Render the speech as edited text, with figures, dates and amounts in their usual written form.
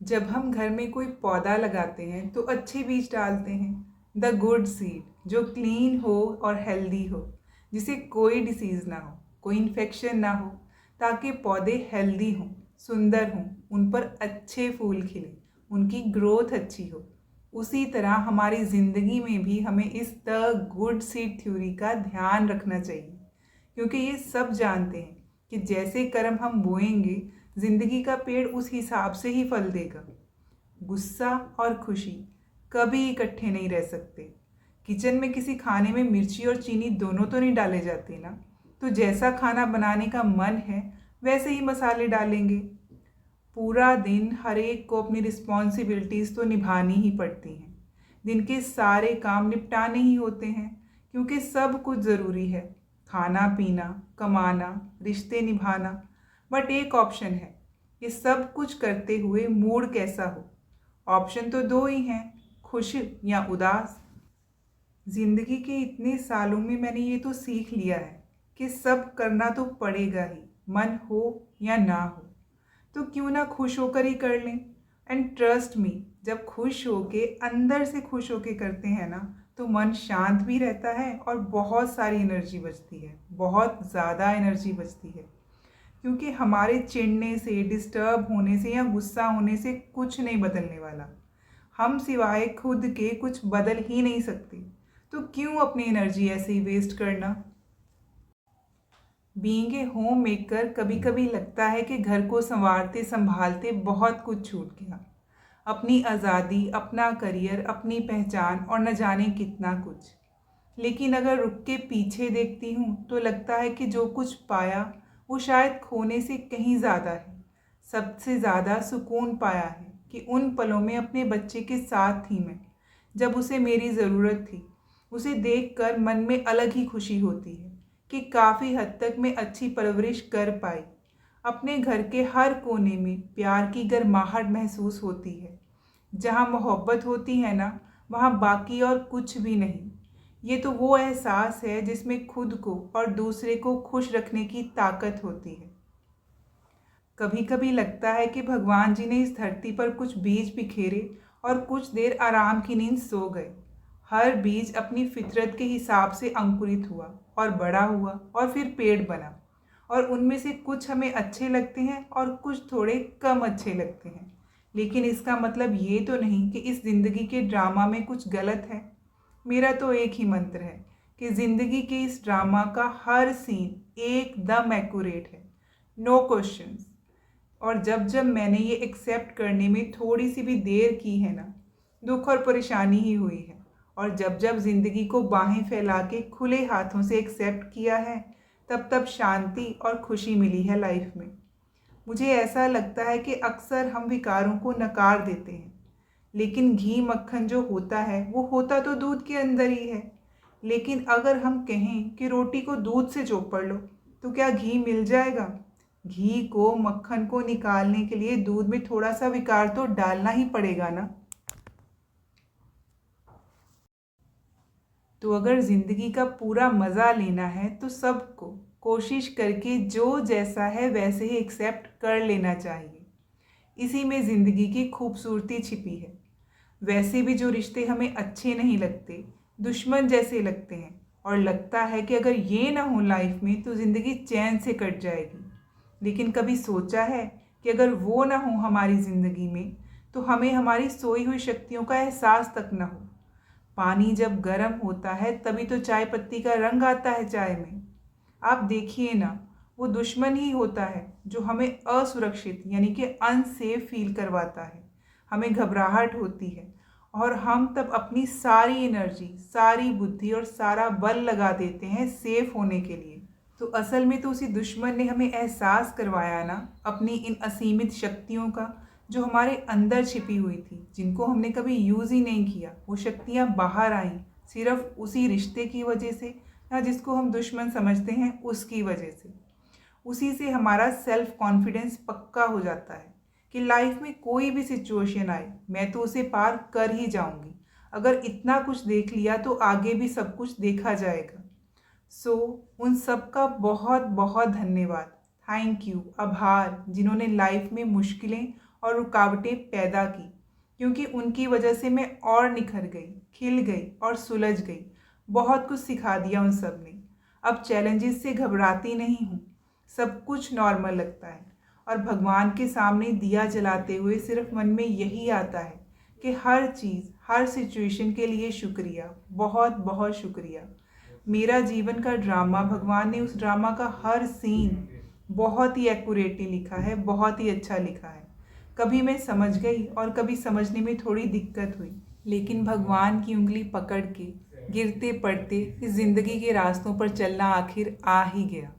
जब हम घर में कोई पौधा लगाते हैं तो अच्छे बीज डालते हैं। द गुड सीड जो क्लीन हो और हेल्दी हो, जिसे कोई डिसीज़ ना हो, कोई इन्फेक्शन ना हो, ताकि पौधे हेल्दी हों, सुंदर हों, उन पर अच्छे फूल खिले, उनकी ग्रोथ अच्छी हो। उसी तरह हमारी ज़िंदगी में भी हमें इस द गुड सीड थ्योरी का ध्यान रखना चाहिए, क्योंकि ये सब जानते हैं कि जैसे कर्म हम बोएंगे, जिंदगी का पेड़ उस हिसाब से ही फल देगा। गुस्सा और खुशी कभी इकट्ठे नहीं रह सकते। किचन में किसी खाने में मिर्ची और चीनी दोनों तो नहीं डाले जाते ना। तो जैसा खाना बनाने का मन है, वैसे ही मसाले डालेंगे। पूरा दिन हर एक को अपनी रिस्पॉन्सिबिलिटीज़ तो निभानी ही पड़ती हैं। दिन के सारे काम निपटाने ही होते हैं, क्योंकि सब कुछ ज़रूरी है। खाना पीना, कमाना, रिश्ते निभाना। बट एक ऑप्शन है, ये सब कुछ करते हुए मूड कैसा हो। ऑप्शन तो दो ही हैं, खुश या उदास। जिंदगी के इतने सालों में मैंने ये तो सीख लिया है कि सब करना तो पड़ेगा ही, मन हो या ना हो। तो क्यों ना खुश होकर ही कर लें। एंड ट्रस्ट मी, जब खुश होके अंदर से खुश होके करते हैं ना, तो मन शांत भी रहता है और बहुत सारी एनर्जी बचती है, बहुत ज़्यादा एनर्जी बचती है। क्योंकि हमारे चिढ़ने से, डिस्टर्ब होने से या गुस्सा होने से कुछ नहीं बदलने वाला। हम सिवाय खुद के कुछ बदल ही नहीं सकते। तो क्यों अपनी एनर्जी ऐसे ही वेस्ट करना। बीइंग ए होम मेकर कभी कभी लगता है कि घर को संवारते संभालते बहुत कुछ छूट गया। अपनी आज़ादी, अपना करियर, अपनी पहचान और न जाने कितना कुछ। लेकिन अगर रुक के पीछे देखती हूँ तो लगता है कि जो कुछ पाया वो शायद खोने से कहीं ज़्यादा है। सबसे ज़्यादा सुकून पाया है कि उन पलों में अपने बच्चे के साथ थी मैं, जब उसे मेरी ज़रूरत थी। उसे देखकर मन में अलग ही खुशी होती है कि काफ़ी हद तक मैं अच्छी परवरिश कर पाई। अपने घर के हर कोने में प्यार की गर्माहट महसूस होती है। जहाँ मोहब्बत होती है ना, वहाँ बाकी और कुछ भी नहीं। ये तो वो एहसास है जिसमें खुद को और दूसरे को खुश रखने की ताकत होती है। कभी कभी लगता है कि भगवान जी ने इस धरती पर कुछ बीज बिखेरे और कुछ देर आराम की नींद सो गए। हर बीज अपनी फितरत के हिसाब से अंकुरित हुआ और बड़ा हुआ और फिर पेड़ बना। और उनमें से कुछ हमें अच्छे लगते हैं और कुछ थोड़े कम अच्छे लगते हैं। लेकिन इसका मतलब ये तो नहीं कि इस ज़िंदगी के ड्रामा में कुछ गलत है। मेरा तो एक ही मंत्र है कि ज़िंदगी के इस ड्रामा का हर सीन एकदम एक्यूरेट है, नो क्वेश्चंस। और जब जब मैंने ये एक्सेप्ट करने में थोड़ी सी भी देर की है ना, दुख और परेशानी ही हुई है। और जब जब ज़िंदगी को बाहें फैला के खुले हाथों से एक्सेप्ट किया है, तब तब शांति और खुशी मिली है लाइफ में। मुझे ऐसा लगता है कि अक्सर हम विकारों को नकार देते हैं, लेकिन घी मक्खन जो होता है वो होता तो दूध के अंदर ही है। लेकिन अगर हम कहें कि रोटी को दूध से चौपड़ लो, तो क्या घी मिल जाएगा। घी को, मक्खन को निकालने के लिए दूध में थोड़ा सा विकार तो डालना ही पड़ेगा ना। तो अगर ज़िंदगी का पूरा मज़ा लेना है तो सबको कोशिश करके जो जैसा है वैसे ही एक्सेप्ट कर लेना चाहिए। इसी में ज़िंदगी की खूबसूरती छिपी है। वैसे भी जो रिश्ते हमें अच्छे नहीं लगते, दुश्मन जैसे लगते हैं, और लगता है कि अगर ये ना हो लाइफ में तो ज़िंदगी चैन से कट जाएगी। लेकिन कभी सोचा है कि अगर वो ना हो हमारी ज़िंदगी में, तो हमें हमारी सोई हुई शक्तियों का एहसास तक ना हो। पानी जब गर्म होता है तभी तो चाय पत्ती का रंग आता है चाय में। आप देखिए ना, वो दुश्मन ही होता है जो हमें असुरक्षित यानी कि अनसेफ फील करवाता है। हमें घबराहट होती है और हम तब अपनी सारी एनर्जी, सारी बुद्धि और सारा बल लगा देते हैं सेफ होने के लिए। तो असल में तो उसी दुश्मन ने हमें एहसास करवाया ना अपनी इन असीमित शक्तियों का, जो हमारे अंदर छिपी हुई थी, जिनको हमने कभी यूज़ ही नहीं किया। वो शक्तियाँ बाहर आईं सिर्फ उसी रिश्ते की वजह से, या जिसको हम दुश्मन समझते हैं उसकी वजह से। उसी से हमारा सेल्फ कॉन्फिडेंस पक्का हो जाता है कि लाइफ में कोई भी सिचुएशन आए, मैं तो उसे पार कर ही जाऊंगी। अगर इतना कुछ देख लिया तो आगे भी सब कुछ देखा जाएगा। सो उन सब का बहुत बहुत धन्यवाद, थैंक यू, आभार, जिन्होंने लाइफ में मुश्किलें और रुकावटें पैदा की, क्योंकि उनकी वजह से मैं और निखर गई, खिल गई और सुलझ गई। बहुत कुछ सिखा दिया उन सब ने। अब चैलेंजेस से घबराती नहीं हूँ, सब कुछ नॉर्मल लगता है और भगवान के सामने दिया जलाते हुए सिर्फ मन में यही आता है कि हर चीज़, हर सिचुएशन के लिए शुक्रिया, बहुत बहुत शुक्रिया। मेरा जीवन का ड्रामा, भगवान ने उस ड्रामा का हर सीन बहुत ही एक्यूरेटली लिखा है, बहुत ही अच्छा लिखा है। कभी मैं समझ गई और कभी समझने में थोड़ी दिक्कत हुई, लेकिन भगवान की उंगली पकड़ के गिरते पड़ते इस ज़िंदगी के रास्तों पर चलना आखिर आ ही गया।